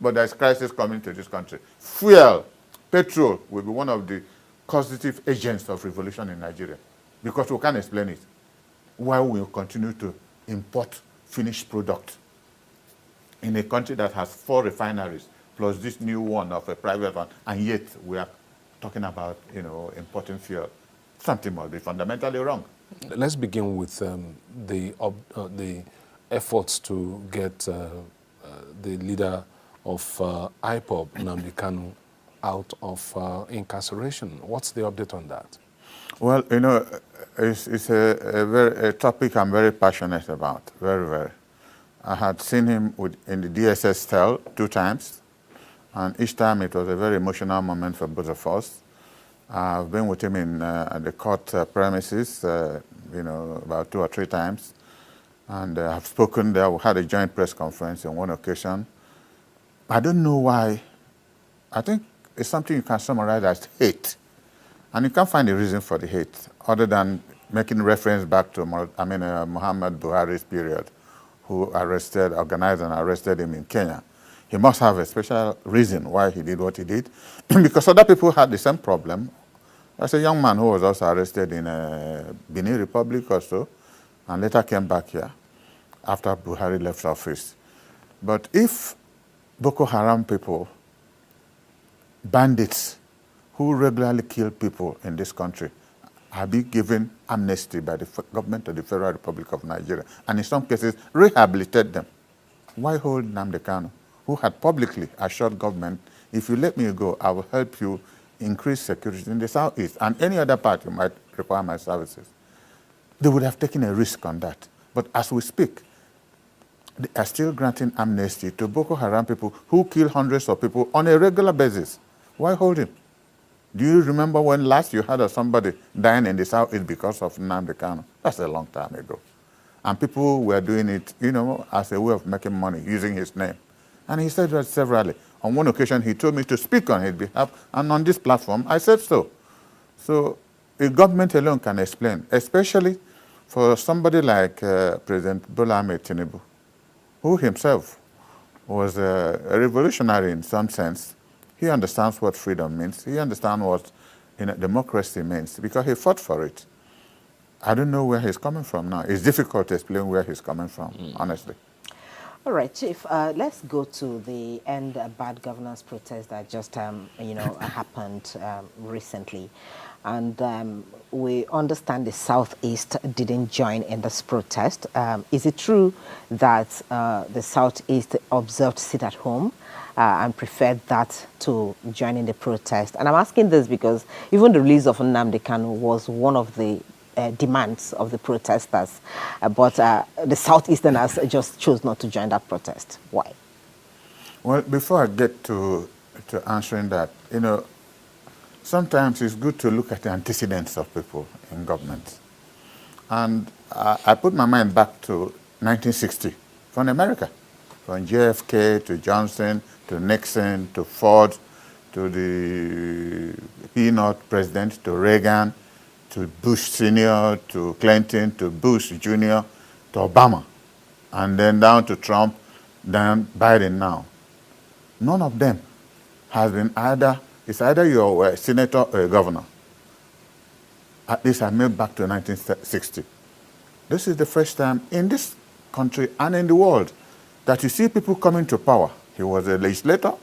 but there's crisis coming to this country. Fuel, petrol will be one of the causative agents of revolution in Nigeria because we can't explain it. Why we continue to import finished product in a country that has 4 refineries plus this new one of a private one, and yet we are talking about, importing fuel. Something must be fundamentally wrong. Let's begin with the efforts to get the leader of IPOB, Nnamdi Kanu, out of incarceration. What's the update on that? Well, it's a topic I'm very passionate about, very, very. I had seen him in the DSS cell 2 times, and each time it was a very emotional moment for both of us. I've been with him at the court premises, about 2 or 3 times, and I've spoken there. We had a joint press conference on one occasion. I don't know why. I think it's something you can summarize as hate, and you can't find a reason for the hate other than making reference back to Muhammad Buhari's period, who organized and arrested him in Kenya. He must have a special reason why he did what he did, because other people had the same problem. There's a young man who was also arrested in Benin Republic or so, and later came back here after Buhari left office. But if Boko Haram people, bandits who regularly kill people in this country, have been given amnesty by the government of the Federal Republic of Nigeria, and in some cases rehabilitate them, why hold Nnamdi Kanu, who had publicly assured government, if you let me go, I will help you increase security in the southeast and any other part you might require my services? They would have taken a risk on that. But as we speak, they are still granting amnesty to Boko Haram people who kill hundreds of people on a regular basis. Why hold him? Do you remember when last you heard of somebody dying in the southeast because of Nnamdi Kanu? That's a long time ago. And people were doing it, as a way of making money, using his name. And he said that severally. On one occasion, he told me to speak on his behalf, and on this platform, I said so. So the government alone can explain, especially for somebody like President Bola Ahmed Tinubu, who himself was a revolutionary in some sense. He understands what freedom means. He understands what democracy means, because he fought for it. I don't know where he's coming from now. It's difficult to explain where he's coming from, honestly. All right, Chief, let's go to the end bad governance protest that just, happened recently. And we understand the Southeast didn't join in this protest. Is it true that the Southeast observed sit at home and preferred that to joining the protest? And I'm asking this because even the release of Nnamdi Kanu was one of the demands of the protesters, but the Southeasterners just chose not to join that protest. Why? Well, before I get to answering that, sometimes it's good to look at the antecedents of people in government. And I put my mind back to 1960, from America, from JFK to Johnson to Nixon to Ford to the Peanut president to Reagan, to Bush Sr., to Clinton, to Bush Jr., to Obama, and then down to Trump, then Biden now. None of them has been it's either you're a senator or a governor. At least I made back to 1960. This is the first time in this country and in the world that you see people coming to power. He was a legislator.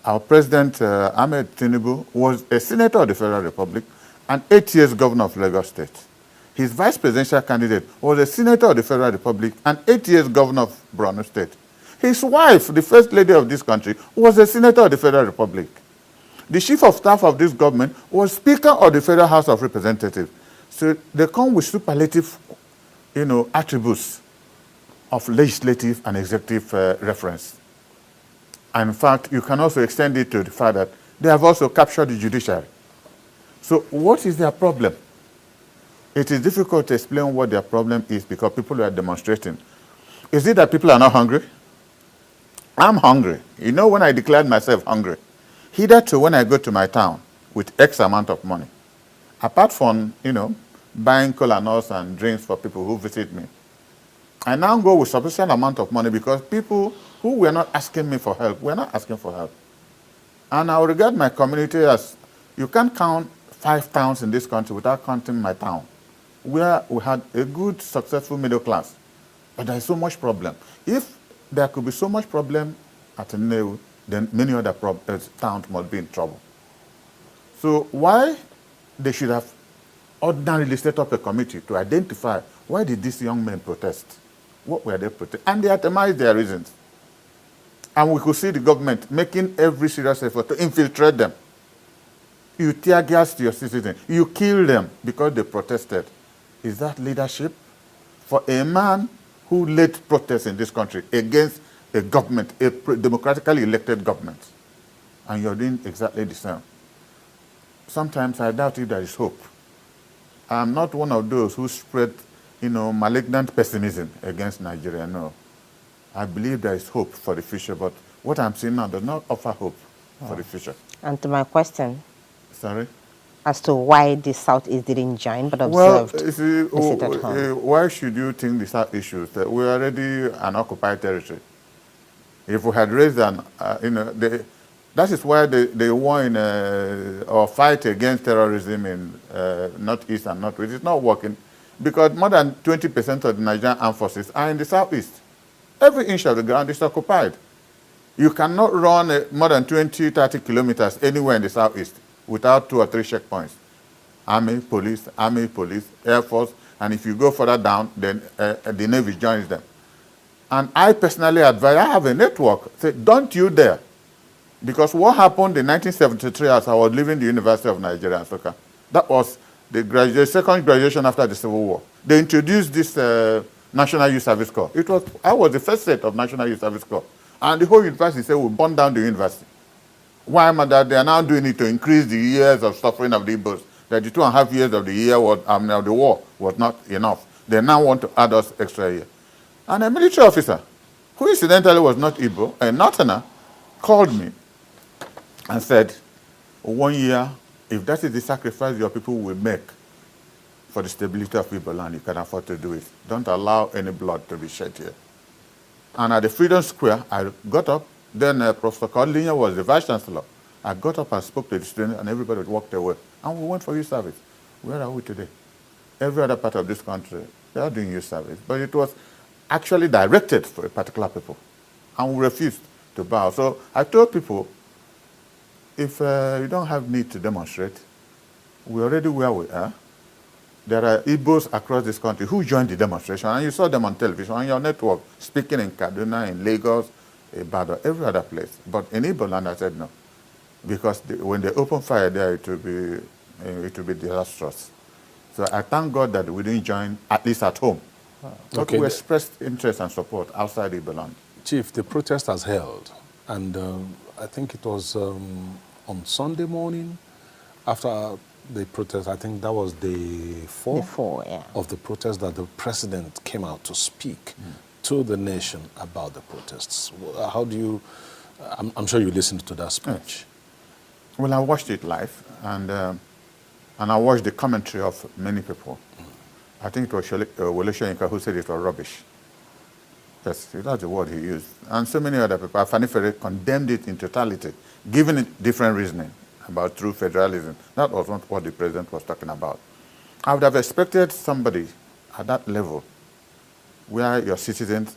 Our president, Ahmed Tinubu, was a senator of the Federal Republic and 8 years governor of Lagos State. His vice presidential candidate was a senator of the Federal Republic and 8 years governor of Borno State. His wife, the first lady of this country, was a senator of the Federal Republic. The chief of staff of this government was Speaker of the Federal House of Representatives. So they come with superlative, attributes of legislative and executive reference. And in fact, you can also extend it to the fact that they have also captured the judiciary. So what is their problem? It is difficult to explain what their problem is because people are demonstrating. Is it that people are not hungry? I'm hungry. When I declared myself hungry, hitherto when I go to my town with X amount of money, apart from, buying kola nuts and drinks for people who visit me, I now go with sufficient amount of money because people who were not asking me for help were not asking for help. And I regard my community as, you can't count 5 towns in this country without counting my town, where we had a good, successful middle class. But there is so much problem. If there could be so much problem at Nnewi, then many other towns must be in trouble. So why they should have ordinarily set up a committee to identify why did these young men protest? What were they protesting? And they itemized their reasons. And we could see the government making every serious effort to infiltrate them. You tear gas your citizens. You kill them because they protested. Is that leadership? For a man who led protests in this country against a government, a democratically elected government, and you're doing exactly the same. Sometimes I doubt if there is hope. I'm not one of those who spread, malignant pessimism against Nigeria, no. I believe there is hope for the future, but what I'm seeing now does not offer hope for the future. And to my question. Sorry? As to why the Southeast didn't join but observed why should you think the South issues? We're already an occupied territory. If we had raised that is why they won or fight against terrorism in Northeast and Northwest. It's not working because more than 20% of the Nigerian armed forces are in the Southeast. Every inch of the ground is occupied. You cannot run more than 20, 30 kilometers anywhere in the Southeast without 2 or 3 checkpoints. Army, police, Air Force, and if you go further down, then the Navy joins them. And I personally advise, I have a network, say, don't you dare. Because what happened in 1973 as I was leaving the University of Nigeria, Nsukka, that was the second graduation after the Civil War. They introduced this National Youth Service Corps. I was the first set of National Youth Service Corps. And the whole university said, we'll burn down the university. Why am I that? They are now doing it to increase the years of suffering of the Igbos. 32.5 years of the war was not enough. They now want to add us extra year. And a military officer, who incidentally was not Igbo, a Northerner, called me and said, 1 year, if that is the sacrifice your people will make for the stability of Igbo land, you can afford to do it. Don't allow any blood to be shed here. And at the Freedom Square, I got up. Then Professor Codlinia was the Vice Chancellor. I got up and spoke to the students, and everybody walked away. And we went for youth service. Where are we today? Every other part of this country, they are doing youth service. But it was actually directed for a particular people. And we refused to bow. So I told people, if you don't have need to demonstrate, we're already where we are. There are Igbos across this country who joined the demonstration, and you saw them on television, on your network, speaking in Kaduna, in Lagos, Ibadan, every other place. But in Igbo land, I said no. Because when they open fire there, it will be disastrous. So I thank God that we didn't join, at least at home. But okay, we expressed interest and support outside Igbo land. Chief, the protest has held, and I think it was on Sunday morning after the protest. I think that was day 4 of the protest that the president came out to speak to the nation about the protests. How do you, I'm sure you listened to that speech. Yes. Well, I watched it live, and I watched the commentary of many people. I think it was Wole Soyinka who said it was rubbish. Yes, that's the word he used. And so many other people. Afani Fere condemned it in totality, giving it different reasoning about true federalism. That was not what the president was talking about. I would have expected somebody at that level where your citizens,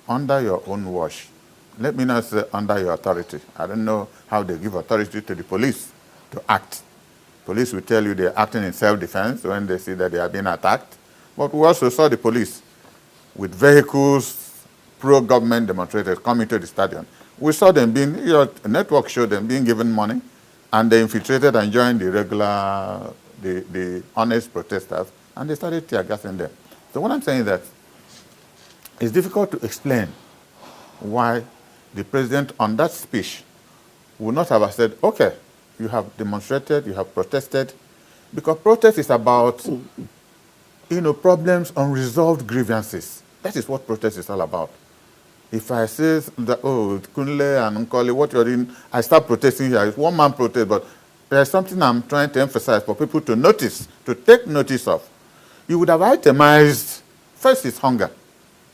under your own watch, let me not say under your authority. I don't know how they give authority to the police to act. Police will tell you they're acting in self-defense when they see that they are being attacked. But we also saw the police with vehicles, pro-government demonstrators coming to the stadium. We saw them being, your network showed them being given money, and they infiltrated and joined the regular, the honest protesters, and they started tear gassing them. So what I'm saying is that it's difficult to explain why the president on that speech would not have said, okay, you have demonstrated, you have protested, because protest is about, problems, unresolved grievances. That is what protest is all about. If I say that, oh, Kunle and Nkoli, what you're doing, I start protesting here. It's one man protest, but there's something I'm trying to emphasize for people to notice, to take notice of. You would have itemized, first is hunger.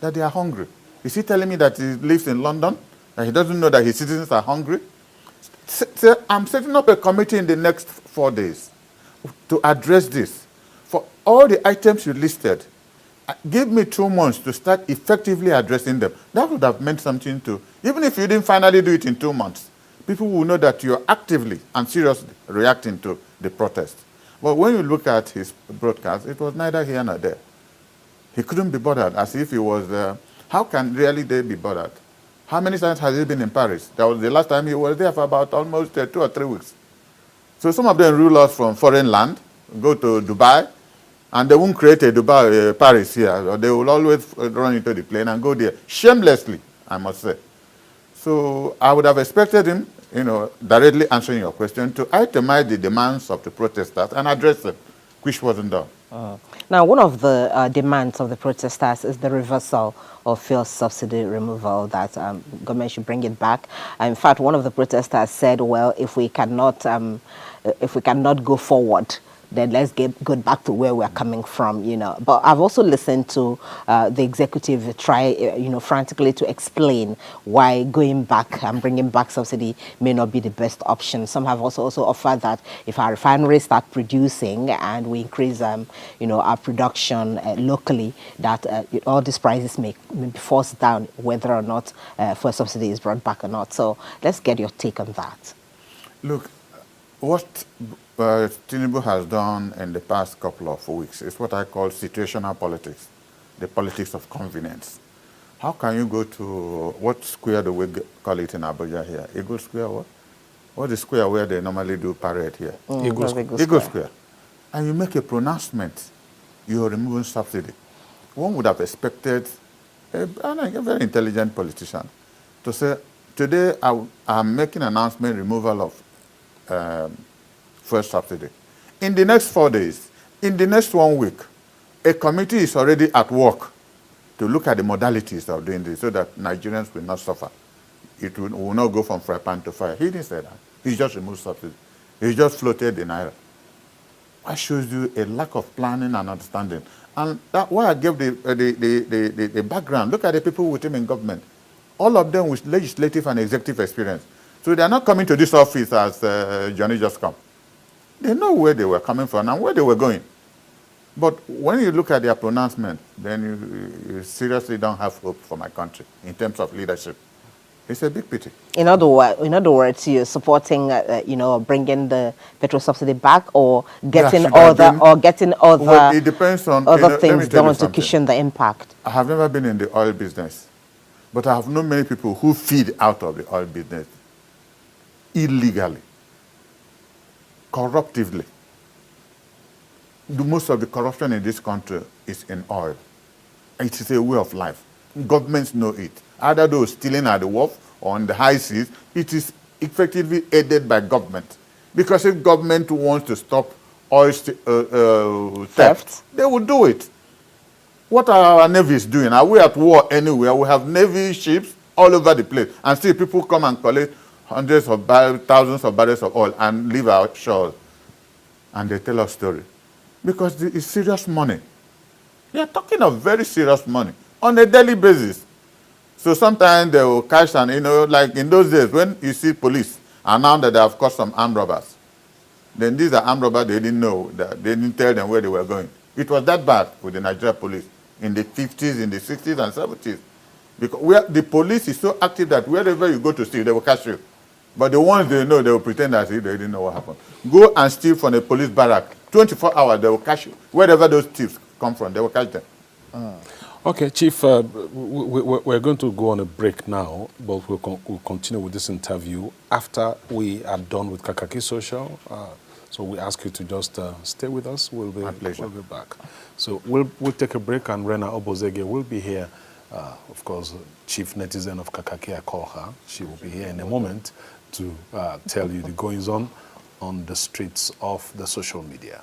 that they are hungry. Is he telling me that he lives in London, and he doesn't know that his citizens are hungry? So I'm setting up a committee in the next 4 days to address this. For all the items you listed, give me 2 months to start effectively addressing them. That would have meant something to, even if you didn't finally do it in 2 months, people will know that you're actively and seriously reacting to the protest. But when you look at his broadcast, it was neither here nor there. He couldn't be bothered, as if he was, how can really they be bothered? How many times has he been in Paris? That was the last time he was there, for about almost 2 or 3 weeks. So some of them rule us from foreign land, go to Dubai, and they won't create a Dubai, Paris here. Or they will always run into the plane and go there, shamelessly, I must say. So I would have expected him, directly answering your question, to itemize the demands of the protesters and address them, which wasn't done. Now, one of the demands of the protesters is the reversal of fuel subsidy removal, that government should bring it back. In fact, one of the protesters said, well, if we cannot go forward, then let's go back to where we're coming from, But I've also listened to the executive try, frantically to explain why going back and bringing back subsidy may not be the best option. Some have also offered that if our refineries start producing and we increase, our production locally, that all these prices may be forced down, whether or not fuel subsidy is brought back or not. So let's get your take on that. Look, what Tinubu has done in the past couple of weeks is what I call situational politics, the politics of convenience. How can you go to, what square do we call it in Abuja here? Eagle Square, what? What is the square where they normally do parade here? Eagle Square. And you make a pronouncement, you're removing subsidy. One would have expected a very intelligent politician to say, today I'm making an announcement, removal of fuel subsidy. In the next 4 days, in the next 1 week, a committee is already at work to look at the modalities of doing this so that Nigerians will not suffer. It will not go from fry pan to fire. He didn't say that. He just removed subsidy. He just floated the naira. That shows you a lack of planning and understanding. And that's why I gave the background. Look at the people with him in government. All of them with legislative and executive experience. So they are not coming to this office as Johnny just come. They know where they were coming from and where they were going. But when you look at their pronouncement, then you seriously don't have hope for my country in terms of leadership. It's a big pity. In other words, you're supporting, bringing the petrol subsidy back, or getting other, it depends on other things done to cushion the impact. I have never been in the oil business, but I have known many people who feed out of the oil business illegally, corruptively. Most of the corruption in this country is in oil. It is a way of life. Governments know it. Either those stealing at the wharf or on the high seas, it is effectively aided by government. Because if government wants to stop oil theft, they will do it. What are our navies doing? Are we at war anywhere? We have navy ships all over the place. And still people come and collect hundreds of barrels, thousands of barrels of oil and leave our shores. And they tell us story. Because it's serious money. We are talking of very serious money on a daily basis. So sometimes they will catch and, like in those days when you see police announce that they have caught some armed robbers. Then these are armed robbers they didn't know, that they didn't tell them where they were going. It was that bad with the Nigerian police in the 50s, in the 60s and 70s. Because the police is so active that wherever you go to steal, they will catch you. But the ones they know, they will pretend as if they didn't know what happened. Go and steal from a police barrack. 24 hours, they will catch you. Wherever those thieves come from, they will catch them. Okay, Chief, we're going to go on a break now, but we'll continue with this interview after we are done with Kakaki Social. So we ask you to just stay with us. We'll be back. So we'll take a break, and Rena Obozege will be here. Of course, Chief Netizen of Kakaki, I call her. She will be here in a moment to tell you the goings-on the streets of the social media.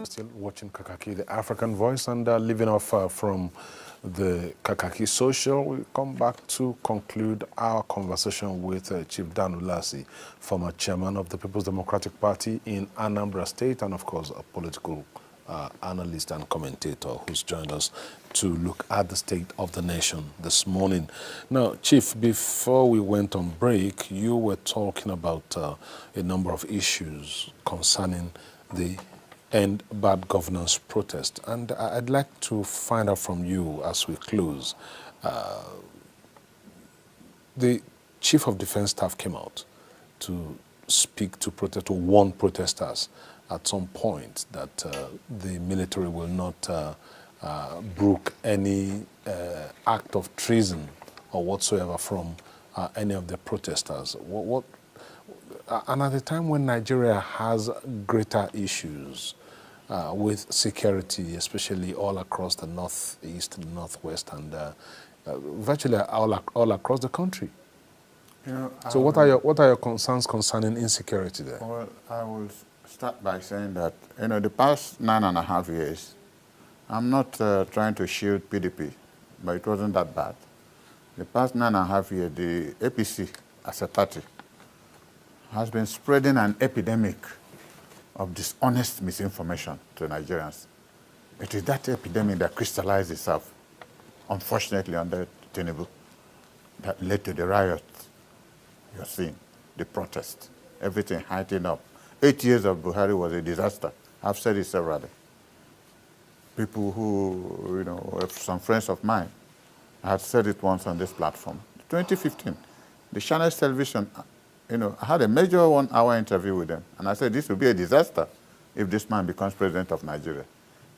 Still watching Kakaki, the African Voice, and leaving off from the Kakaki Social, we'll come back to conclude our conversation with Chief Dan Ulasi, former chairman of the People's Democratic Party in Anambra State, and of course a political analyst and commentator who's joined us to look at the state of the nation this morning. Now, Chief, before we went on break, you were talking about a number of issues concerning the End Bad Governance protest. And I'd like to find out from you as we close. The Chief of Defense Staff came out to speak to to warn protesters at some point that the military will not brook any act of treason or whatsoever from any of the protesters. And at a time when Nigeria has greater issues with security, especially all across the northeast, the northwest, and virtually all across the country. You know, So what are your concerns concerning insecurity there? Well, I will start by saying that, you know, the past 9.5 years, I'm not trying to shield PDP, but it wasn't that bad. The past 9.5 years, the APC as a party has been spreading an epidemic of dishonest misinformation to Nigerians. It is that epidemic that crystallized itself, unfortunately, under Tinubu, that led to the riots you're seeing, the protest, everything heightening up. 8 years of Buhari was a disaster. I've said it severally. People who, you know, some friends of mine, I had said it once on this platform. 2015, the Channels Television, you know, I had a major 1-hour interview with them, and I said this will be a disaster if this man becomes president of Nigeria,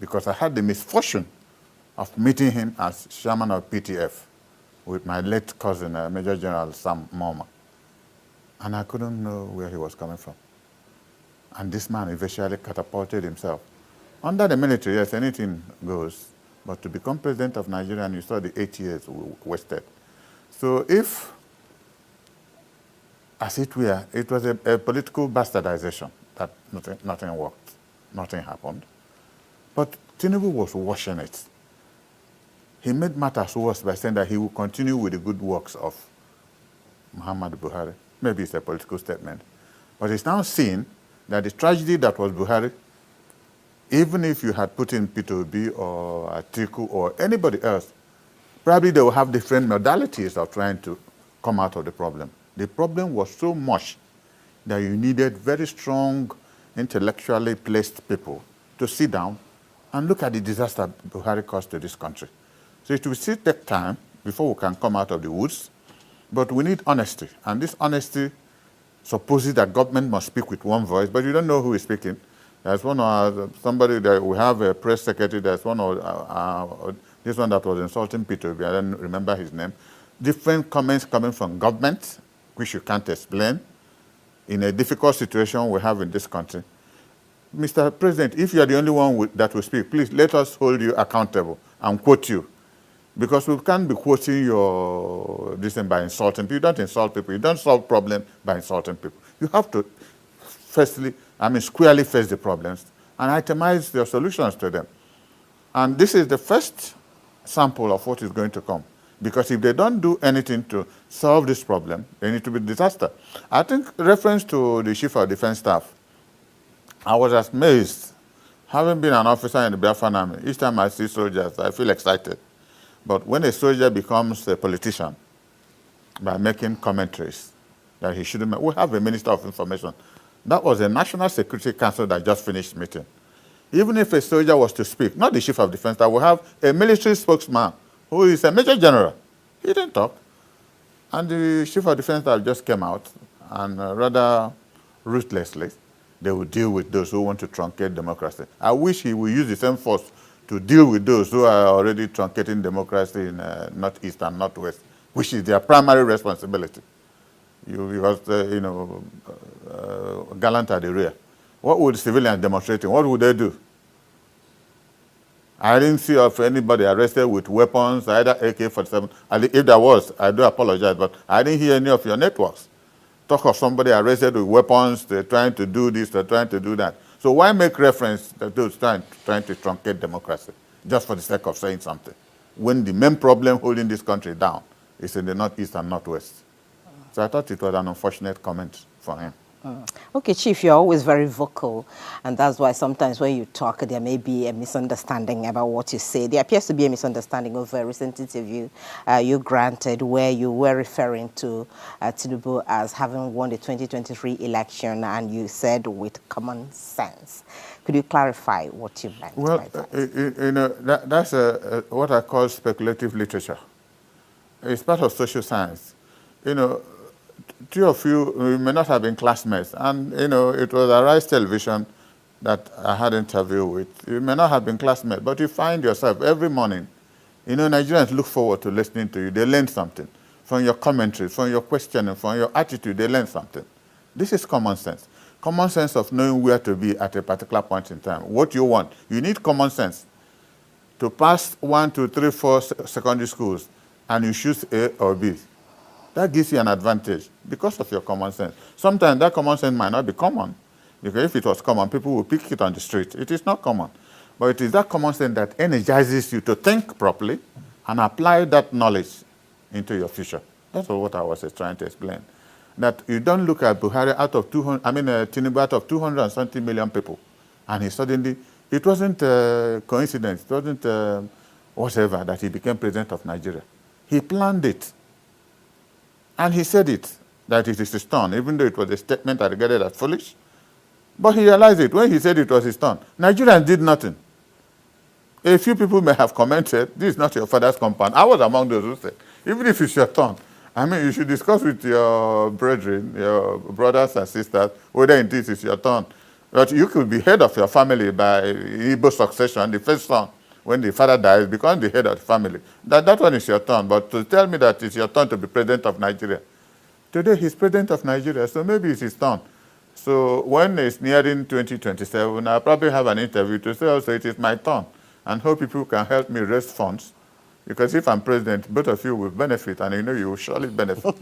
because I had the misfortune of meeting him as chairman of PTF with my late cousin, Major General Sam Moma, and I couldn't know where he was coming from. And this man eventually catapulted himself. Under the military, yes, anything goes, but to become president of Nigeria, and you saw the 8 years wasted. So if, as it were, it was a political bastardization, that nothing worked, nothing happened. But Tinubu was washing it. He made matters worse by saying that he will continue with the good works of Muhammad Buhari. Maybe it's a political statement. But it's now seen that the tragedy that was Buhari, even if you had put in P2B or Atiku or anybody else, probably they will have different modalities of trying to come out of the problem. The problem was so much that you needed very strong, intellectually placed people to sit down and look at the disaster Buhari caused to this country. So it will still take time before we can come out of the woods, but we need honesty. And this honesty supposes that government must speak with one voice, but you don't know who is speaking. There's somebody that we have a press secretary, there's this one that was insulting P2B, I don't remember his name. Different comments coming from government, which you can't explain, in a difficult situation we have in this country. Mr. President, if you are the only one that will speak, please let us hold you accountable and quote you. Because we can't be quoting this thing by insulting people. You don't insult people. You don't solve problems by insulting people. You have to, firstly, squarely face the problems and itemize your solutions to them. And this is the first sample of what is going to come. Because if they don't do anything to solve this problem, they need to be a disaster. I think reference to the Chief of Defense Staff, I was amazed. Having been an officer in the Biafra army, each time I see soldiers, I feel excited. But when a soldier becomes a politician by making commentaries that he shouldn't make, we have a Minister of Information. That was a National Security Council that just finished meeting. Even if a soldier was to speak, not the Chief of Defense Staff, we have a military spokesman who is a Major General. He didn't talk. And the Chief of Defense Staff just came out and rather ruthlessly, they will deal with those who want to truncate democracy. I wish he would use the same force to deal with those who are already truncating democracy in Northeast and Northwest, which is their primary responsibility. Because, gallant at the rear. What would civilians demonstrating? What would they do? I didn't see of anybody arrested with weapons, either AK-47. If there was, I do apologize, but I didn't hear any of your networks talk of somebody arrested with weapons, they're trying to do this, they're trying to do that. So why make reference to those trying to truncate democracy, just for the sake of saying something, when the main problem holding this country down is in the Northeast and Northwest? So I thought it was an unfortunate comment for him. Okay, Chief, you're always very vocal, and that's why sometimes when you talk, there may be a misunderstanding about what you say. There appears to be a misunderstanding of a recent interview you granted where you were referring to Tinubu as having won the 2023 election, and you said with common sense. Could you clarify what you meant Well, by that? you know, that's what I call speculative literature. It's part of social science. You know, two of you may not have been classmates, and you know, it was Arise Television that I had an interview with. You may not have been classmates, but you find yourself every morning. You know, Nigerians look forward to listening to you. They learn something from your commentary, from your questioning, from your attitude. They learn something. This is common sense. Common sense of knowing where to be at a particular point in time. What you want. You need common sense to pass 1, 2, 3, 4 secondary schools, and you choose A or B. That gives you an advantage because of your common sense. Sometimes that common sense might not be common, because if it was common, people would pick it on the street. It is not common. But it is that common sense that energizes you to think properly and apply that knowledge into your future. That's what I was trying to explain. That you don't look at Buhari out of 200, Tinubu out of 270 million people, and he suddenly, it wasn't a coincidence, it wasn't whatever that he became president of Nigeria. He planned it. And he said it, that it is his turn, even though it was a statement I regarded as foolish. But he realized it when he said it was his turn. Nigerians did nothing. A few people may have commented, this is not your father's compound. I was among those who said, even if it's your turn, I mean, you should discuss with your brethren, your brothers and sisters, whether indeed it's your turn. But you could be head of your family by Igbo succession, the first son. When the father dies, become the head of the family. That one is your turn. But to tell me that it's your turn to be president of Nigeria. Today, he's president of Nigeria, so maybe it's his turn. So when it's nearing 2027, I'll probably have an interview to say also it is my turn. And hope people can help me raise funds. Because if I'm president, both of you will benefit, and you know you will surely benefit.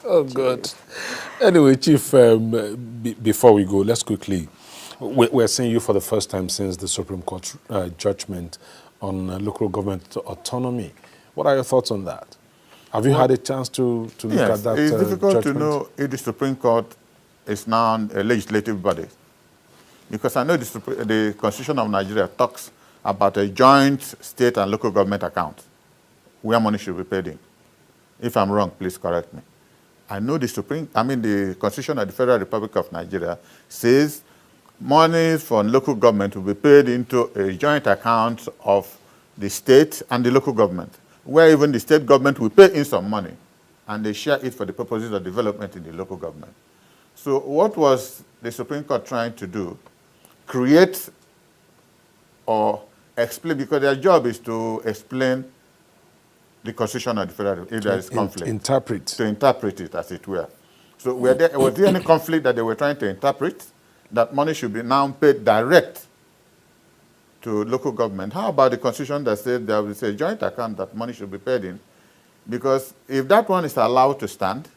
Oh, God. Anyway, Chief, before we go, let's quickly. We're seeing you for the first time since the Supreme Court judgment on local government autonomy. What are your thoughts on that? Have you had a chance to look at that it's difficult judgment? to know if the Supreme Court is now a legislative body. Because I know the Constitution of Nigeria talks about a joint state and local government account where money should be paid in. If I'm wrong, please correct me. I know the Constitution of the Federal Republic of Nigeria says money from local government will be paid into a joint account of the state and the local government, where even the state government will pay in some money, and they share it for the purposes of development in the local government. So what was the Supreme Court trying to do? Create or explain, because their job is to explain the Constitution of the Federal Republic, if there is conflict. Interpret. To interpret it, as it were. So was there any conflict that they were trying to interpret? That money should be now paid direct to local government. How about the Constitution that said there is a joint account that money should be paid in? Because if that one is allowed to stand,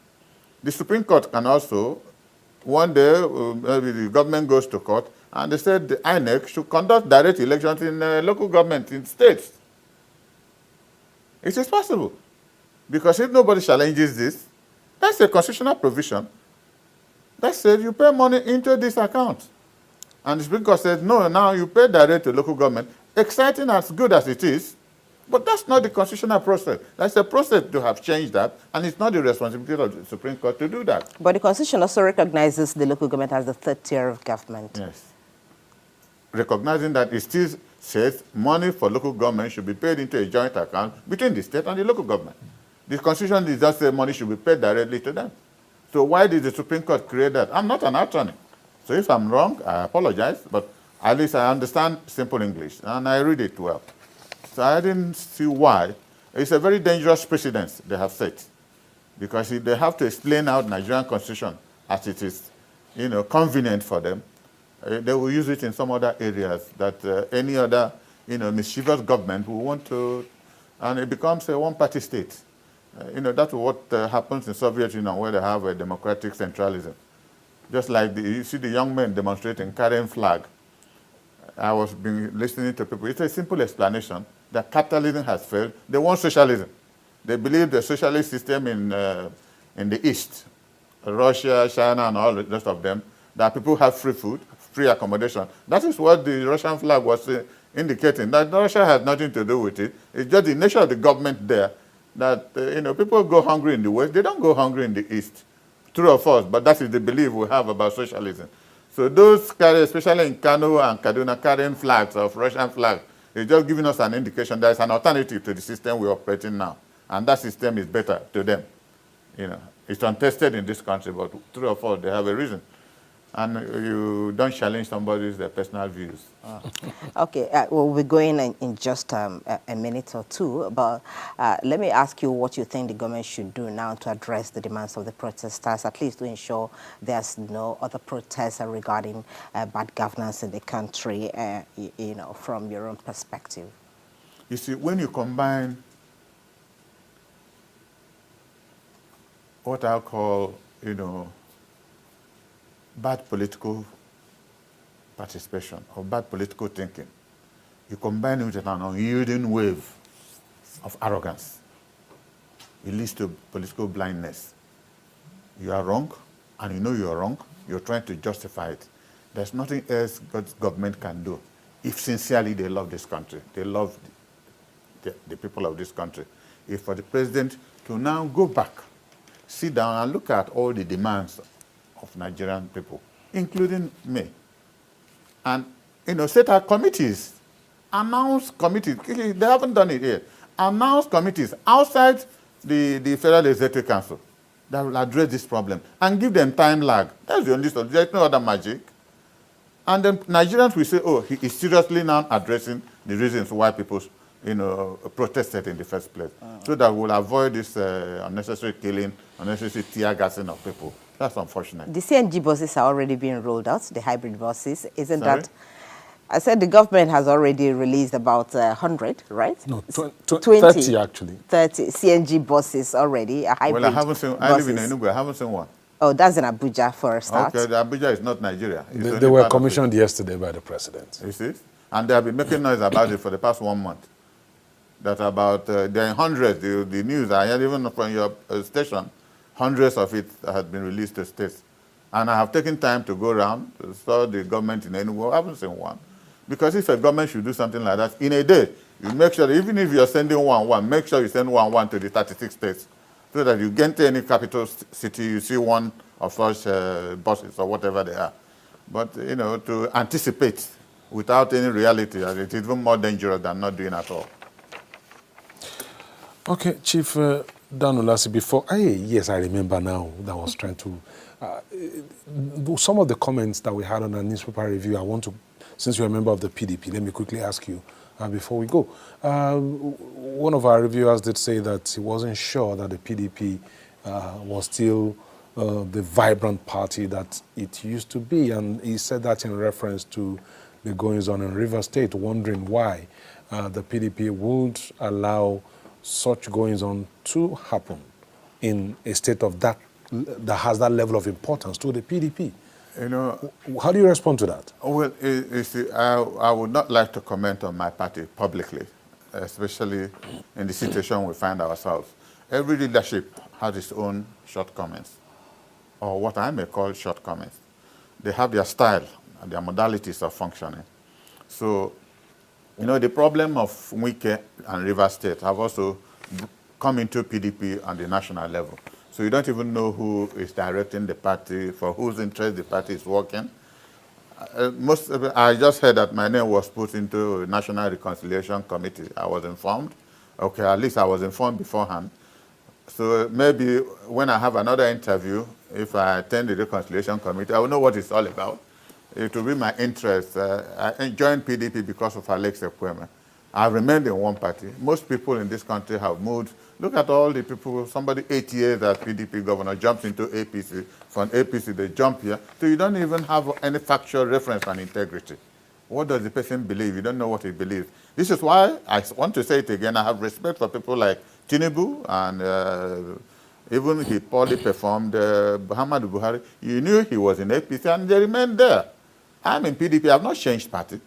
the Supreme Court can also, one day, maybe the government goes to court, and they said the INEC should conduct direct elections in local government, in states. It is possible. Because if nobody challenges this, that's a constitutional provision. That says you pay money into this account. And the Supreme Court says, no, now you pay direct to local government. Exciting as good as it is, but that's not the constitutional process. That's a process to have changed that, and it's not the responsibility of the Supreme Court to do that. But the Constitution also recognizes the local government as the third tier of government. Yes. Recognizing that it still says money for local government should be paid into a joint account between the state and the local government. The Constitution does not say money should be paid directly to them. So why did the Supreme Court create that? I'm not an attorney. So if I'm wrong, I apologize, but at least I understand simple English, and I read it well. So I didn't see why. It's a very dangerous precedent they have set, because if they have to explain out Nigerian Constitution as it is, convenient for them, they will use it in some other areas that any other, mischievous government will want to, and it becomes a one-party state. That's what happens in Soviet Union, where they have a democratic centralism. Just like you see the young men demonstrating, carrying flag. I was listening to people. It's a simple explanation that capitalism has failed. They want socialism. They believe the socialist system in the East Russia, China, and all the rest of them, that people have free food, free accommodation. That is what the Russian flag was indicating, that Russia has nothing to do with it. It's just the nature of the government there that, people go hungry in the West. They don't go hungry in the East. True or false, but that is the belief we have about socialism. So those especially in Kano and Kaduna, carrying flags of Russian flags, it's just giving us an indication that it's an alternative to the system we're operating now. And that system is better to them. It's untested in this country, but true or false, they have a reason. And you don't challenge somebody's personal views. Okay, we'll be going in just a minute or two, but let me ask you what you think the government should do now to address the demands of the protesters, at least to ensure there's no other protests regarding bad governance in the country, from your own perspective. You see, when you combine what I'll call, bad political participation or bad political thinking, you combine it with an unyielding wave of arrogance, it leads to political blindness. You are wrong, and you know you are wrong. You're trying to justify it. There's nothing else God's government can do if sincerely they love this country. They love the people of this country. If for the president to now go back, sit down and look at all the demands of Nigerian people, including me, and set out committees, announce committees. They haven't done it yet. Announce committees outside the Federal Executive Council that will address this problem and give them time lag. That's the only solution. There's no other magic. And then Nigerians will say, oh, he is seriously now addressing the reasons why people protested in the first place, so that we'll avoid this unnecessary killing, unnecessary tear gassing of people. That's unfortunate. The CNG buses are already being rolled out, the hybrid buses. Isn't that? I said the government has already released about 100, right? No, 30 actually. 30 CNG buses already, a hybrid. Well, I haven't seen. I live in Enugu. I haven't seen one. Oh, that's in Abuja for a start. Okay, Abuja is not Nigeria. They were commissioned yesterday by the president. You see? And they have been making noise about it for the past 1 month. That about, there are hundreds, the news, I heard even from your station, hundreds of it have been released to states. And I have taken time to go around, saw the government in Enugu. I haven't seen one. Because if a government should do something like that, in a day, you make sure, even if you're sending one, make sure you send one to the 36 states, so that you get to any capital city, you see one of such buses or whatever they are. But, to anticipate without any reality, it's even more dangerous than not doing at all. Okay, Chief Dan Ulasi, before, yes, I remember now that I was trying to, some of the comments that we had on our newspaper review, I want to, since you're a member of the PDP, let me quickly ask you before we go. One of our reviewers did say that he wasn't sure that the PDP was still the vibrant party that it used to be, and he said that in reference to the goings-on in River State, wondering why the PDP would allow such goings-on to happen in a state of that has that level of importance to the PDP. How do you respond to that? Well, you see, I would not like to comment on my party publicly, especially in the situation we find ourselves. Every leadership has its own shortcomings, or what I may call shortcomings. They have their style and their modalities of functioning. So, the problem of Wike and River State have also come into PDP on the national level. So you don't even know who is directing the party, for whose interest the party is working. I just heard that my name was put into a National Reconciliation Committee. I was informed. Okay, at least I was informed beforehand. So maybe when I have another interview, if I attend the Reconciliation Committee, I will know what it's all about. It will be my interest. I joined PDP because of Alex Ekweme. I've remained in one party. Most people in this country have moved. Look at all the people, somebody 8 years as PDP governor jumps into APC. From APC, they jump here. So you don't even have any factual reference on integrity. What does the person believe? You don't know what he believes. This is why I want to say it again. I have respect for people like Tinubu, and even he poorly performed Muhammadu Buhari. You knew he was in APC, and they remained there. I'm in PDP. I have not changed party.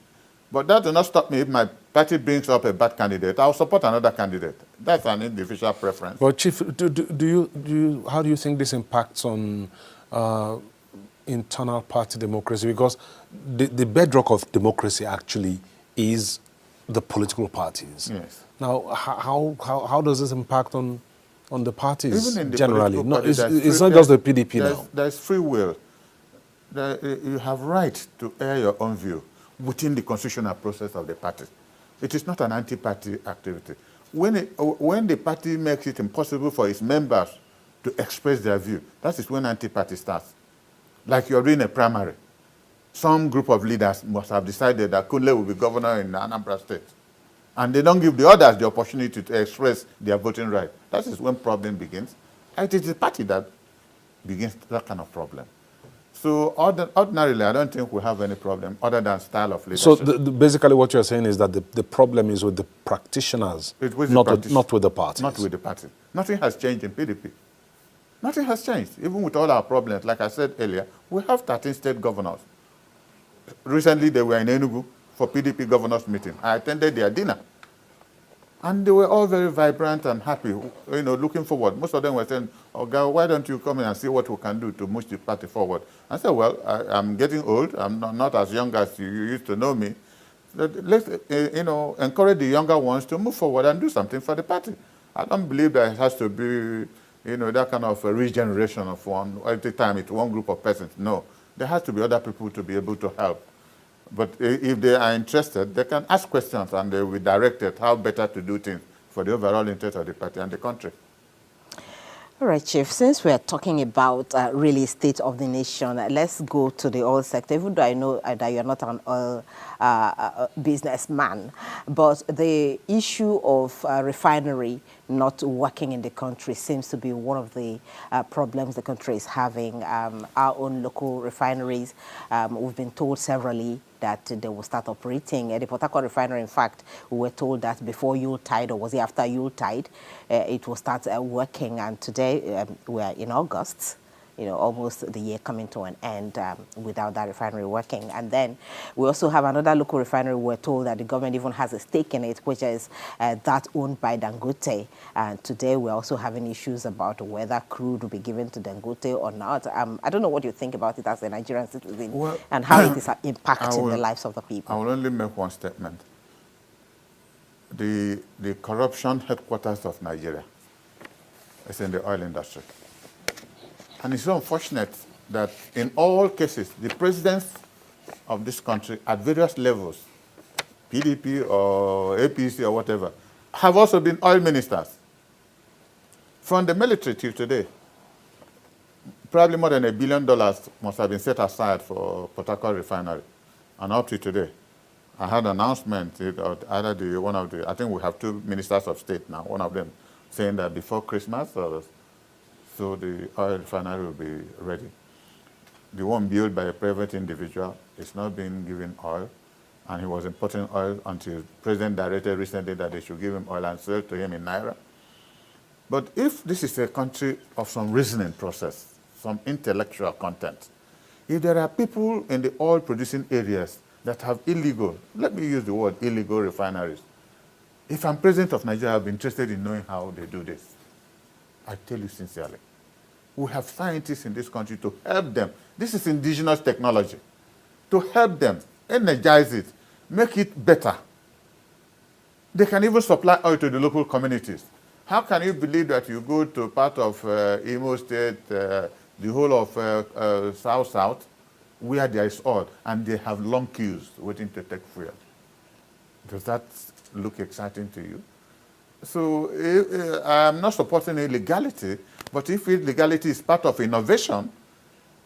But that does not stop me if my party brings up a bad candidate, I'll support another candidate. That's an individual preference. But Chief, how do you think this impacts on internal party democracy? Because the bedrock of democracy actually is the political parties. Yes. Now, how does this impact on the parties Even in the generally? political party, It's not just the PDP now. There's free will. You have right to air your own view within the constitutional process of the party. It is not an anti-party activity. When the party makes it impossible for its members to express their view, that is when anti-party starts. Like you're in a primary. Some group of leaders must have decided that Kunle will be governor in Anambra State. And they don't give the others the opportunity to express their voting right. That is when problem begins. And it is the party that begins that kind of problem. So ordinarily, I don't think we have any problem other than style of leadership. So basically what you're saying is that the problem is with the practitioners, not with the parties. Not with the party. Nothing has changed in PDP. Nothing has changed. Even with all our problems, like I said earlier, we have 13 state governors. Recently, they were in Enugu for PDP governors meeting. I attended their dinner. And they were all very vibrant and happy, you know, looking forward. Most of them were saying, "Oh, God, why don't you come in and see what we can do to push the party forward?" I said, well, I'm getting old. I'm not as young as you used to know me. Let's, you know, encourage the younger ones to move forward and do something for the party. I don't believe that it has to be, you know, that kind of a regeneration of one, every time it's one group of persons. No, there has to be other people to be able to help. But if they are interested, they can ask questions and they will be directed how better to do things for the overall interest of the party and the country. All right, Chief, since we are talking about really state of the nation, let's go to the oil sector, even though I know that you're not an oil businessman. But the issue of refinery not working in the country seems to be one of the problems the country is having. Our own local refineries, we've been told severally that they will start operating. At the Port Harcourt refinery, in fact, we were told that before Yuletide, or was it after Yuletide, it will start working. And today, we are in August, you know, almost the year coming to an end without that refinery working. And then we also have another local refinery. We're told that the government even has a stake in it, which is that owned by Dangote. And today we're also having issues about whether crude will be given to Dangote or not. I don't know what you think about it as a Nigerian citizen, and how it is impacting the lives of the people. I will only make one statement. The corruption headquarters of Nigeria is in the oil industry. And it's so unfortunate that in all cases, the presidents of this country at various levels, PDP or APC or whatever, have also been oil ministers. From the military till today, probably more than $1 billion must have been set aside for Port Harcourt refinery. And up to today, I had an announcement, either one of the, I think we have 2 ministers of state now, one of them saying that before Christmas, so the oil refinery will be ready. The one built by a private individual is not being given oil, and he was importing oil until the president directed recently that they should give him oil and sell to him in Naira. But if this is a country of some reasoning process, some intellectual content, if there are people in the oil-producing areas that have illegal, let me use the word illegal refineries, if I'm president of Nigeria, I'll be interested in knowing how they do this. I tell you sincerely. We have scientists in this country to help them. This is indigenous technology. To help them, energize it, make it better. They can even supply oil to the local communities. How can you believe that you go to part of Imo State, the whole of South, where there is oil, and they have long queues waiting to take fuel? Does that look exciting to you? So I'm not supporting illegality, but if illegality is part of innovation,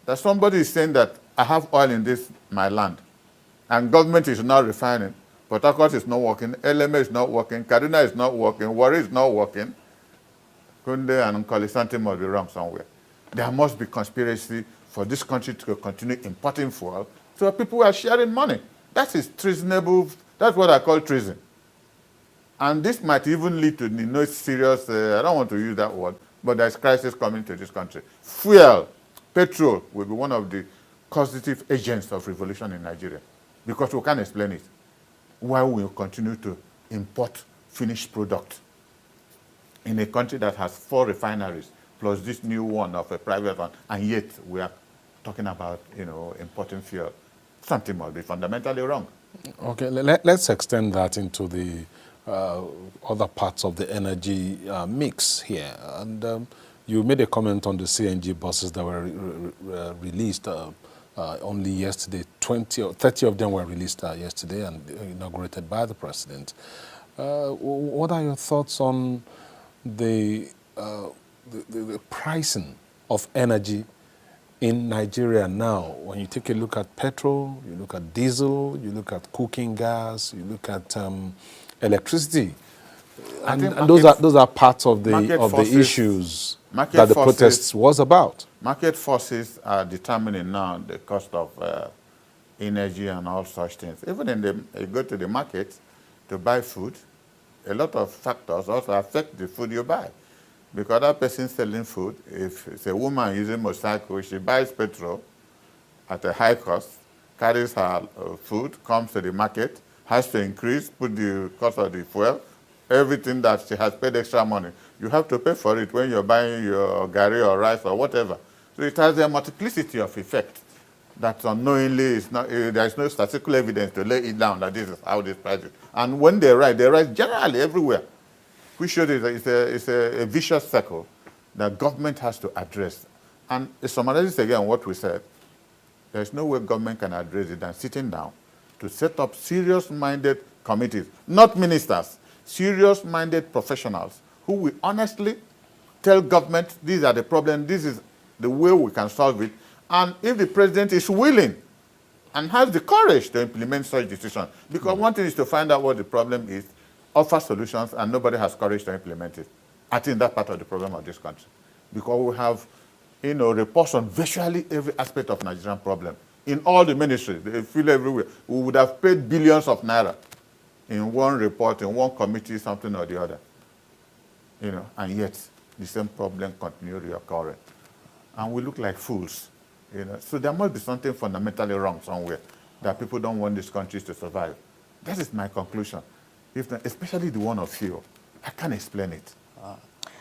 that somebody is saying that I have oil in my land, and government is not refining, Port Harcourt is not working, LMA is not working, Kaduna is not working, Warri is not working, Kunde and Nkoli must be wrong somewhere. There must be conspiracy for this country to continue importing fuel, so people are sharing money. That is treasonable. That's what I call treason. And this might even lead to no serious, I don't want to use that word, but there's crisis coming to this country. Fuel, petrol will be one of the causative agents of revolution in Nigeria, because we can't explain it. while we continue to import finished product in a country that has 4 refineries, plus this new one of a private one, and yet we are talking about, importing fuel. Something must be fundamentally wrong. Okay, let's extend that into the other parts of the energy mix here. And you made a comment on the CNG buses that were released only yesterday. 20 or 30 of them were released yesterday and inaugurated by the president. What are your thoughts on the pricing of energy in Nigeria now? When you take a look at petrol, you look at diesel, you look at cooking gas, you look at electricity, and those are parts of the issues that the protests was about. Market forces are determining now the cost of energy and all such things. Even you go to the market to buy food, a lot of factors also affect the food you buy. Because that person selling food, if it's a woman using motorcycle, she buys petrol at a high cost, carries her food, comes to the market, has to increase, put the cost of the fuel, everything that she has paid extra money. You have to pay for it when you're buying your gari or rice or whatever. So it has a multiplicity of effects that unknowingly there is no statistical evidence to lay it down that this is how this price is. And when they rise generally everywhere. Which shows it's a vicious circle that government has to address. And it summarizes again what we said. There's no way government can address it than sitting down to set up serious-minded committees, not ministers, serious-minded professionals who will honestly tell government these are the problems, this is the way we can solve it. And if the president is willing and has the courage to implement such decisions, because one thing is to find out what the problem is, offer solutions, and nobody has courage to implement it. I think that's part of the problem of this country. Because we have, reports on virtually every aspect of Nigerian problem. In all the ministries, they feel everywhere. We would have paid billions of naira in one report, in one committee, something or the other. And yet the same problem continues reoccurring. And we look like fools. So there must be something fundamentally wrong somewhere that people don't want these countries to survive. That is my conclusion. Especially the one of fuel. I can't explain it.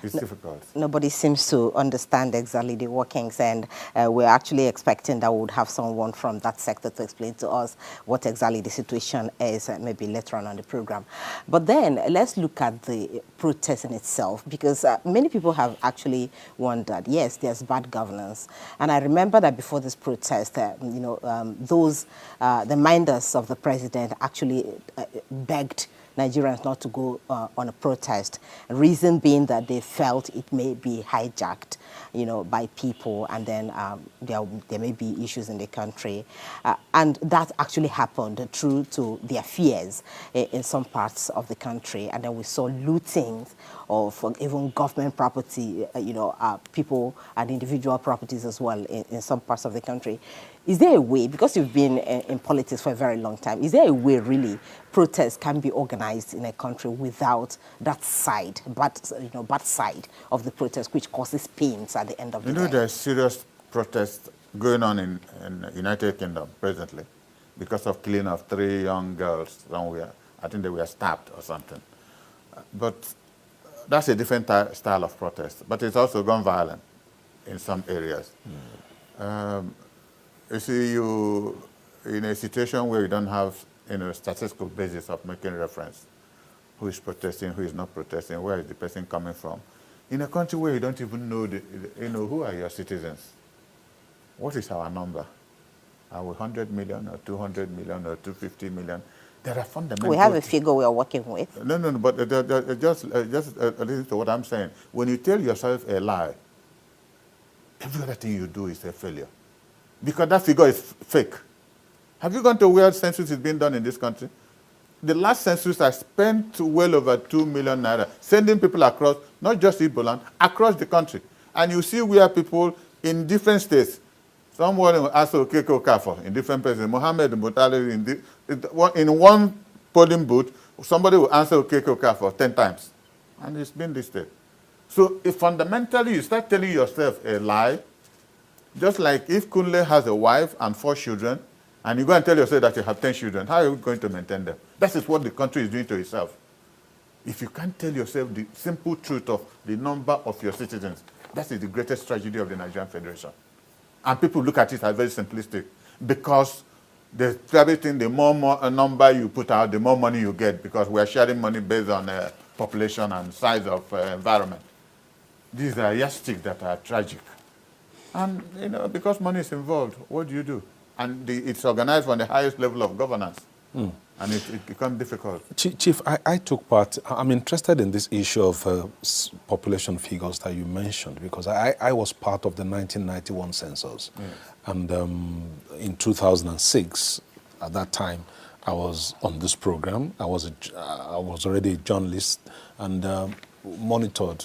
It's difficult. Nobody seems to understand exactly the workings, and we're actually expecting that we would have someone from that sector to explain to us what exactly the situation is, maybe later on the program. But then let's look at the protest in itself, because many people have actually wondered, yes, there's bad governance. And I remember that before this protest, the minders of the president actually begged Nigerians not to go on a protest, reason being that they felt it may be hijacked, by people, and then there may be issues in the country. And that actually happened true to their fears in some parts of the country. And then we saw looting of even government property, people and individual properties as well in some parts of the country. Is there a way, because you've been in politics for a very long time, is there a way really protests can be organized in a country without that side, bad side of the protest, which causes pains at the end of the day? There's serious protests going on in the United Kingdom presently because of killing of 3 young girls somewhere. I think they were stabbed or something. But that's a different style of protest. But it's also gone violent in some areas. You see, in a situation where you don't have statistical basis of making reference, who is protesting, who is not protesting, where is the person coming from, in a country where you don't even know, who are your citizens? What is our number? Are we 100 million or 200 million or 250 million? There are fundamental... We have a figure we are working with. No, but just listen to what I'm saying. When you tell yourself a lie, every other thing you do is a failure. Because that figure is fake. Have you gone to where census is being done in this country? The last census I spent well over 2 million naira sending people across, not just Igbo, across the country. And you see where people in different states, someone will ask Okeko Kafo in different places, Mohammed Mutali in one polling booth, somebody will answer Okeko Kafo 10 times. And it's been listed. So if fundamentally you start telling yourself a lie, just like if Kunle has a wife and 4 children, and you go and tell yourself that you have 10 children, how are you going to maintain them? That is what the country is doing to itself. If you can't tell yourself the simple truth of the number of your citizens, that is the greatest tragedy of the Nigerian Federation. And people look at it as very simplistic because everything, the more number you put out, the more money you get, because we are sharing money based on population and size of environment. These are yardsticks that are tragic. And, you know, because money is involved, what do? And it's organized from the highest level of governance. And it becomes difficult. Chief, I took part. I'm interested in this issue of population figures that you mentioned, because I was part of the 1991 census. Yes. And in 2006, at that time, I was on this program. I was already a journalist and monitored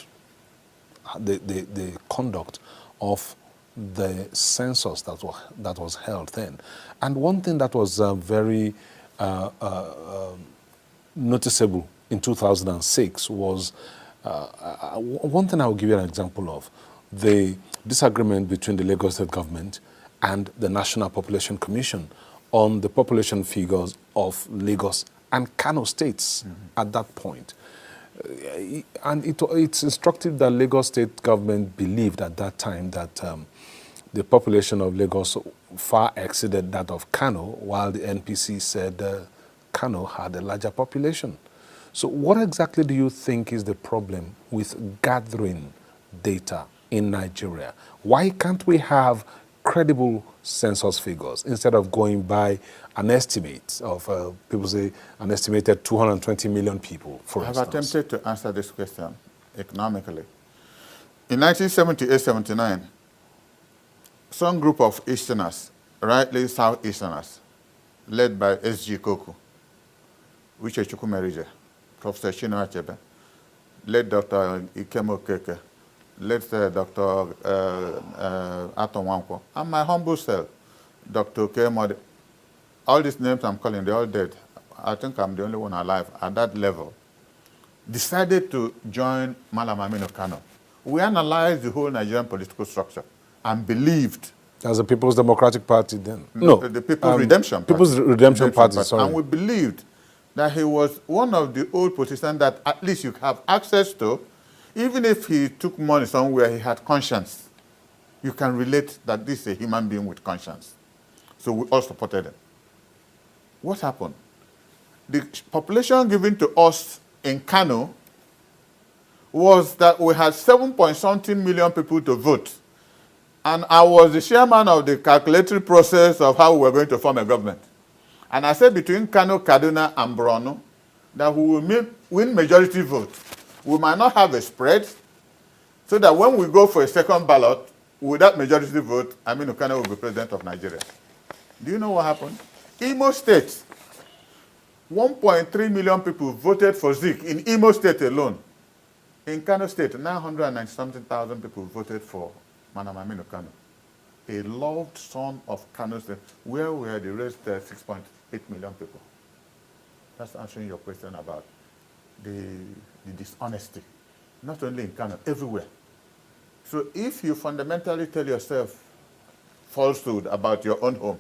the conduct of the census that was held then. And one thing that was very noticeable in 2006 was one thing I will give you an example of: the disagreement between the Lagos State government and the National Population Commission on the population figures of Lagos and Kano states at that point. And it's instructive that Lagos State government believed at that time that the population of Lagos far exceeded that of Kano, while the NPC said Kano had a larger population. So what exactly do you think is the problem with gathering data in Nigeria? Why can't we have credible census figures instead of going by an estimate of, people say, an estimated 220 million people, for instance? I have attempted to answer this question economically. In 1978-79, some group of Easterners, rightly Southeasterners, led by S.G. Koku, Uche Chukwumerije, Professor Chinua Achebe, led Dr. Ikemo Keke, led Dr. Aton Wankwo, and my humble self, Dr. Kemode. All these names I'm calling, they're all dead. I think I'm the only one alive at that level. Decided to join Malam Aminu Kano. We analyzed the whole Nigerian political structure and believed. As a People's Democratic Party then? No. The People's Redemption Party. People's Redemption Party, sorry. And we believed that he was one of the old politicians that at least you have access to. Even if he took money somewhere, he had conscience. You can relate that this is a human being with conscience. So we all supported him. What happened? The population given to us in Kano was that we had 7-point-something million people to vote. And I was the chairman of the calculatory process of how we were going to form a government. And I said between Kano, Kaduna, and Borno that we will win majority vote. We might not have a spread, so that when we go for a second ballot, with that majority vote, Aminu Kano will be president of Nigeria. Do you know what happened? Imo State, 1.3 million people voted for Zik in Imo State alone. In Kano State, 990-something people voted for Manam Aminu Kano, a loved son of Kano State, where we had erased 6.8 million people. That's answering your question about the dishonesty, not only in Kano, everywhere. So if you fundamentally tell yourself falsehood about your own home,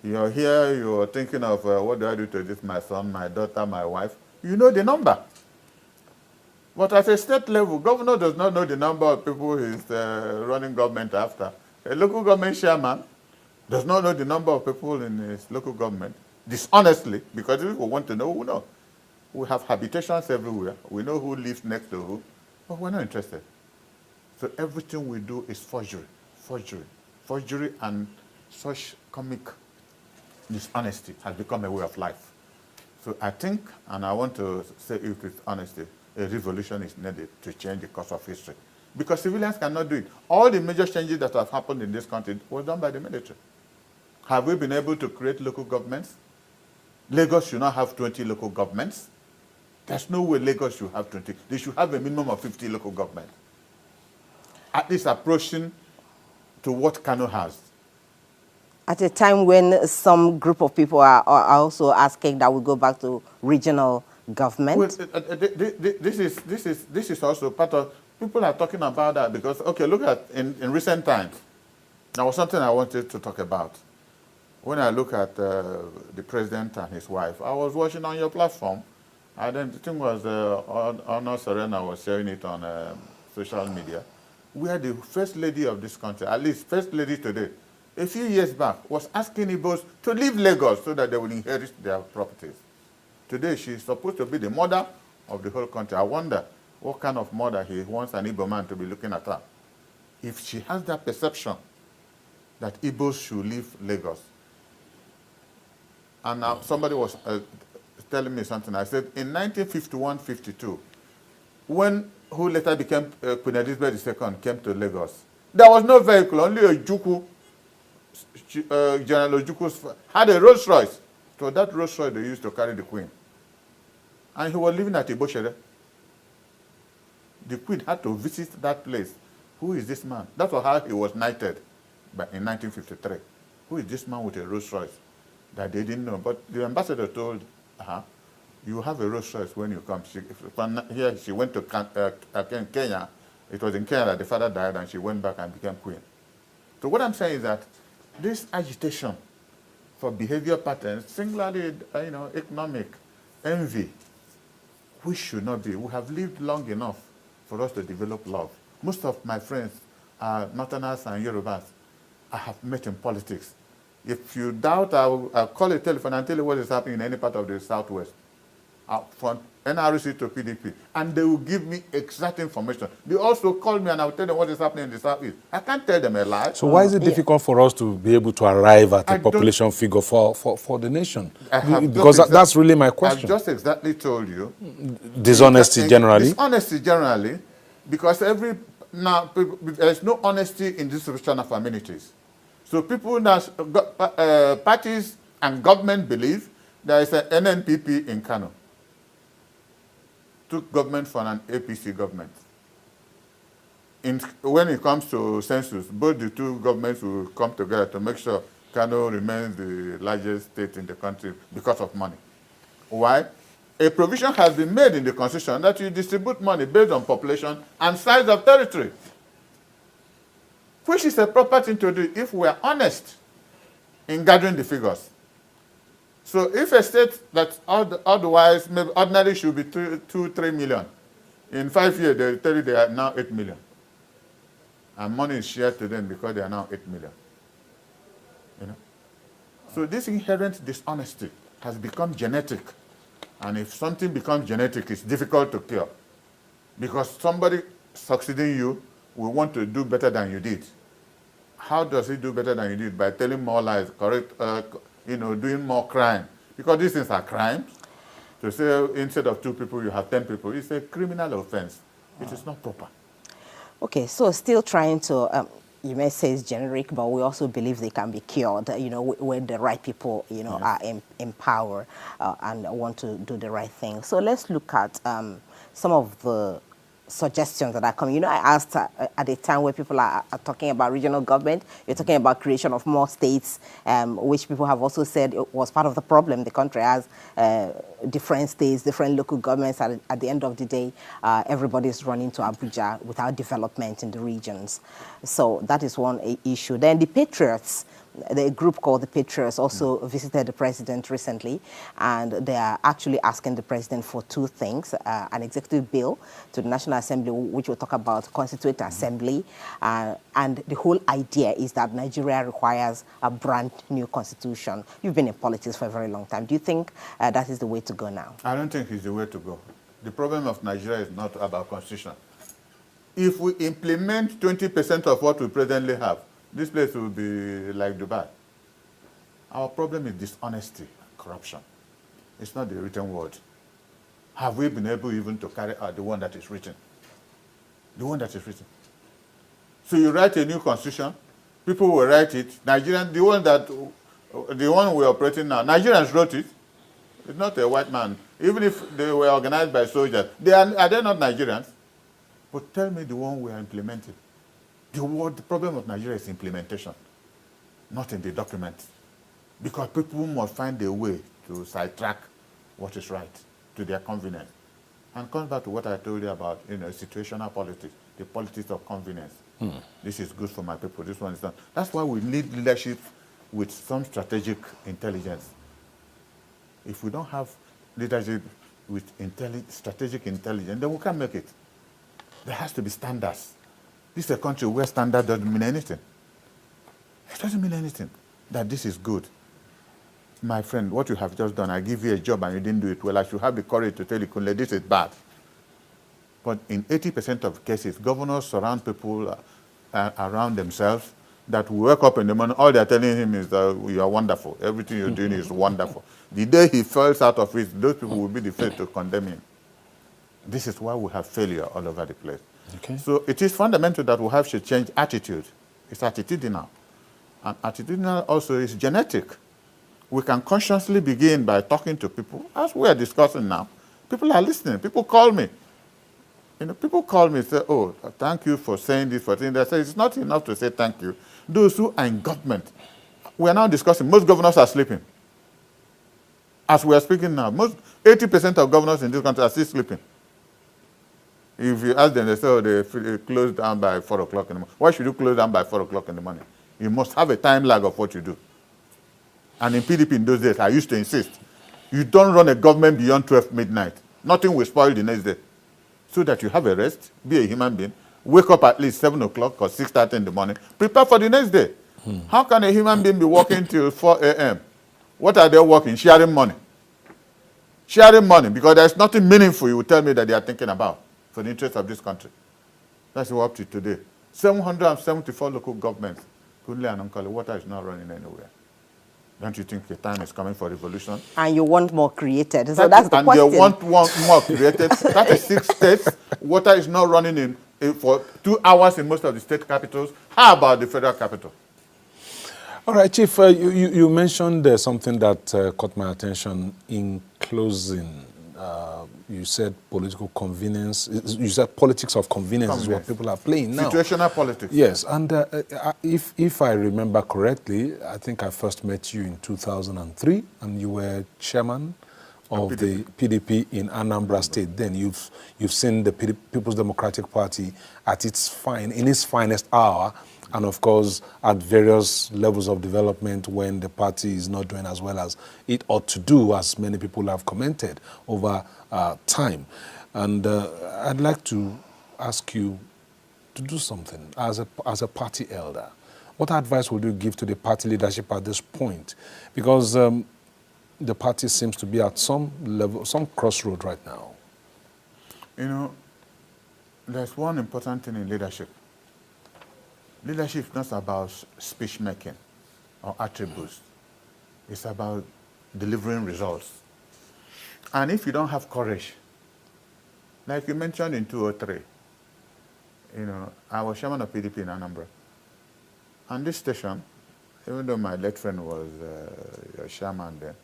you're here, you're thinking of what do I do to this, my son, my daughter, my wife, you know the number. But at a state level, governor does not know the number of people he's running government after. A local government chairman does not know the number of people in his local government, dishonestly, because if we want to know, we know. We have habitations everywhere. We know who lives next to who, but we're not interested. So everything we do is forgery, forgery, forgery, and such comic dishonesty has become a way of life. So I think, and I want to say it with honesty, a revolution is needed to change the course of history. Because civilians cannot do it. All the major changes that have happened in this country were done by the military. Have we been able to create local governments? Lagos should not have 20 local governments. There's no way Lagos should have 20. They should have a minimum of 50 local governments. At least approaching to what Kano has. At a time when some group of people are also asking that we go back to regional government? Well, this is also part of, people are talking about that because, okay, look at, in recent times, there was something I wanted to talk about. when I look at the president and his wife, I was watching on your platform. I think it was Honor Serena was sharing it on social media, where the first lady of this country, at least first lady today, a few years back, was asking Igbos to leave Lagos so that they will inherit their properties. Today, she is supposed to be the mother of the whole country. I wonder what kind of mother he wants an Igbo man to be looking at her. If she has that perception that Igbos should leave Lagos. And now somebody was telling me something. I said, in 1951-52, when who later became Queen Elizabeth II came to Lagos, there was no vehicle, only a Juku, General Ojuku had a Rolls Royce. So that Rolls Royce they used to carry the Queen. And he was living at Iboshere. The Queen had to visit that place. Who is this man? That was how he was knighted in 1953. Who is this man with a Rolls Royce? That they didn't know. But the ambassador told her, you have a Rolls Royce when you come. Here she went to Kenya. It was in Kenya that the father died, and she went back and became queen. So what I'm saying is that this agitation for behavior patterns, singularly, economic, envy, we should not be. We have lived long enough for us to develop love. Most of my friends are Northerners and Yorubas I have met in politics. If you doubt, I'll call a telephone and tell you what is happening in any part of the Southwest, from NRC to PDP, and they will give me exact information. They also call me and I'll tell them what is happening in the Southeast. I can't tell them a lie. So why is it difficult for us to be able to arrive at a population figure for the nation? Because that's really my question. I've just exactly told you. Dishonesty generally? Dishonesty generally, because there's no honesty in distribution of amenities. So people that parties and government believe there is an NNPP in Kano. Took government for an APC government. When it comes to census, both the two governments will come together to make sure Kano remains the largest state in the country because of money. Why? A provision has been made in the Constitution that you distribute money based on population and size of territory, which is a proper thing to do if we are honest in gathering the figures. So if a state that otherwise maybe ordinarily should be 3 million, in 5 years they tell you they are now 8 million. And money is shared to them because they are now 8 million. So this inherent dishonesty has become genetic. And if something becomes genetic, it's difficult to cure. Because somebody succeeding you will want to do better than you did. How does he do better than you did? By telling more lies, doing more crime. Because these things are crimes. To say instead of 2 people, you have 10 people, it's a criminal offense. It is not proper. Okay, so still trying to, you may say it's generic, but we also believe they can be cured, when the right people, yes, are in power and want to do the right thing. So let's look at some of the suggestions that are coming. I asked at a time where people are talking about regional government, you're talking about creation of more states, which people have also said was part of the problem. The country has different states, different local governments. At the end of the day, everybody's running to Abuja without development in the regions. So that is one issue. Then the Patriots, the group called the Patriots also visited the president recently, and they are actually asking the president for 2 things: an executive bill to the National Assembly, which will talk about Constituent Assembly, and the whole idea is that Nigeria requires a brand new constitution. You've been in politics for a very long time. Do you think that is the way to go now? I don't think it's the way to go. The problem of Nigeria is not about constitution. If we implement 20% of what we presently have, this place will be like Dubai. Our problem is dishonesty and corruption. It's not the written word. Have we been able even to carry out the one that is written? The one that is written. So you write a new constitution, people will write it. Nigerians, the one we're operating now, Nigerians wrote it. It's not a white man. Even if they were organized by soldiers, are they not Nigerians? But tell me the one we are implementing. The problem of Nigeria is implementation, not in the document. Because people must find a way to sidetrack what is right to their convenience. And comes back to what I told you about, situational politics, the politics of convenience. This is good for my people, this one is not. That's why we need leadership with some strategic intelligence. If we don't have leadership with strategic intelligence, then we can't make it. There has to be standards. This is a country where standard doesn't mean anything. It doesn't mean anything that this is good. My friend, what you have just done, I give you a job and you didn't do it well, I should have the courage to tell you, Kunle, this is bad. But in 80% of cases, governors surround people around themselves that wake up in the morning, all they're telling him is that you are wonderful. Everything you're doing is wonderful. The day he falls out of it, those people will be the first to condemn him. This is why we have failure all over the place. Okay. So it is fundamental that we have to change attitude. It's attitudinal. And attitudinal also is genetic. We can consciously begin by talking to people, as we are discussing now. People are listening. People call me. You know, people call me and say, oh, thank you for saying this, for saying that. I say, it's not enough to say thank you. Those who are in government, we are now discussing, most governors are sleeping. As we are speaking now, 80% of governors in this country are still sleeping. If you ask them, they say, oh, they close down by 4 o'clock in the morning. Why should you close down by 4 o'clock in the morning? You must have a time lag of what you do. And in PDP in those days, I used to insist, you don't run a government beyond 12 midnight. Nothing will spoil the next day. So that you have a rest, be a human being, wake up at least 7 o'clock or 6:30 in the morning, prepare for the next day. How can a human being be working till 4 a.m.? What are they working? Sharing money. Sharing money, because there's nothing meaningful you will tell me that they are thinking about for the interest of this country. That's what up to today. 774 local governments. Kunle and Unkali, water is not running anywhere. Don't you think the time is coming for revolution? And you want more created. So that's the question. And they want more created. 36 states, water is not running for 2 hours in most of the state capitals. How about the federal capital? All right, Chief, you mentioned something that caught my attention in closing. You said political convenience. You said politics of convenience is what people are playing now. Situational politics. Yes, and if I remember correctly, I think I first met you in 2003, and you were chairman of the PDP in Anambra State. Then you've seen the People's Democratic Party at its finest hour, and of course at various levels of development when the party is not doing as well as it ought to do, as many people have commented over time. And I'd like to ask you to do something as a party elder. What advice would you give to the party leadership at this point? Because the party seems to be at some level, some crossroad right now. You know, there's one important thing in leadership. Leadership is not about speech making or attributes. It's about delivering results. And if you don't have courage, like you mentioned in 2003, you know, I was chairman of PDP in Anambra. And this station, even though my late friend was your chairman then,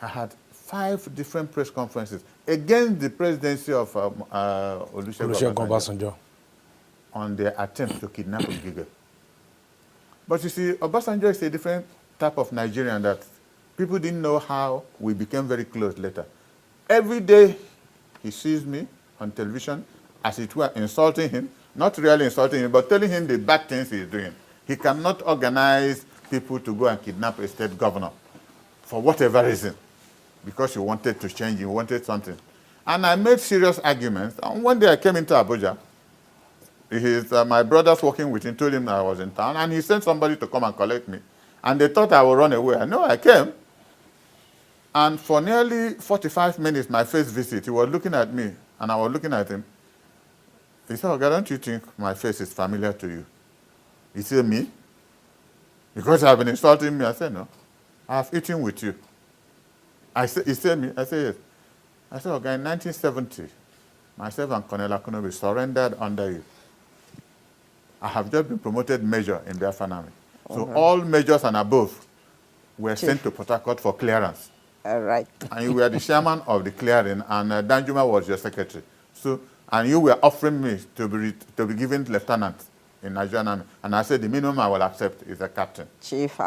I had 5 different press conferences against the presidency of Olusegun Obasanjo on their attempt to kidnap Ngige. But you see, Obasanjo is a different type of Nigerian that people didn't know how we became very close later. Every day he sees me on television, as it were, insulting him, not really insulting him, but telling him the bad things he's doing. He cannot organize people to go and kidnap a state governor for whatever reason, because he wanted to change, he wanted something. And I made serious arguments. And one day I came into Abuja. My brothers working with him told him I was in town, and he sent somebody to come and collect me. And they thought I would run away. I know I came. And for nearly 45 minutes, my first visit, he was looking at me, and I was looking at him. He said, "Okay, don't you think my face is familiar to you?" He said, "Me? Because you have been insulting me?" I said, "No. I have eaten with you." He said, "Me?" I said, "Yes." I said, "Okay, in 1970, myself and Colonel Akunobi surrendered under you. I have just been promoted major in Biafra Army. So all majors and above were sent to Port Harcourt for clearance. All right. And you were the chairman of the clearing, and Danjuma was your secretary. So, and you were offering me to be given lieutenant in Nigerian Army. And I said the minimum I will accept is a captain." Chief.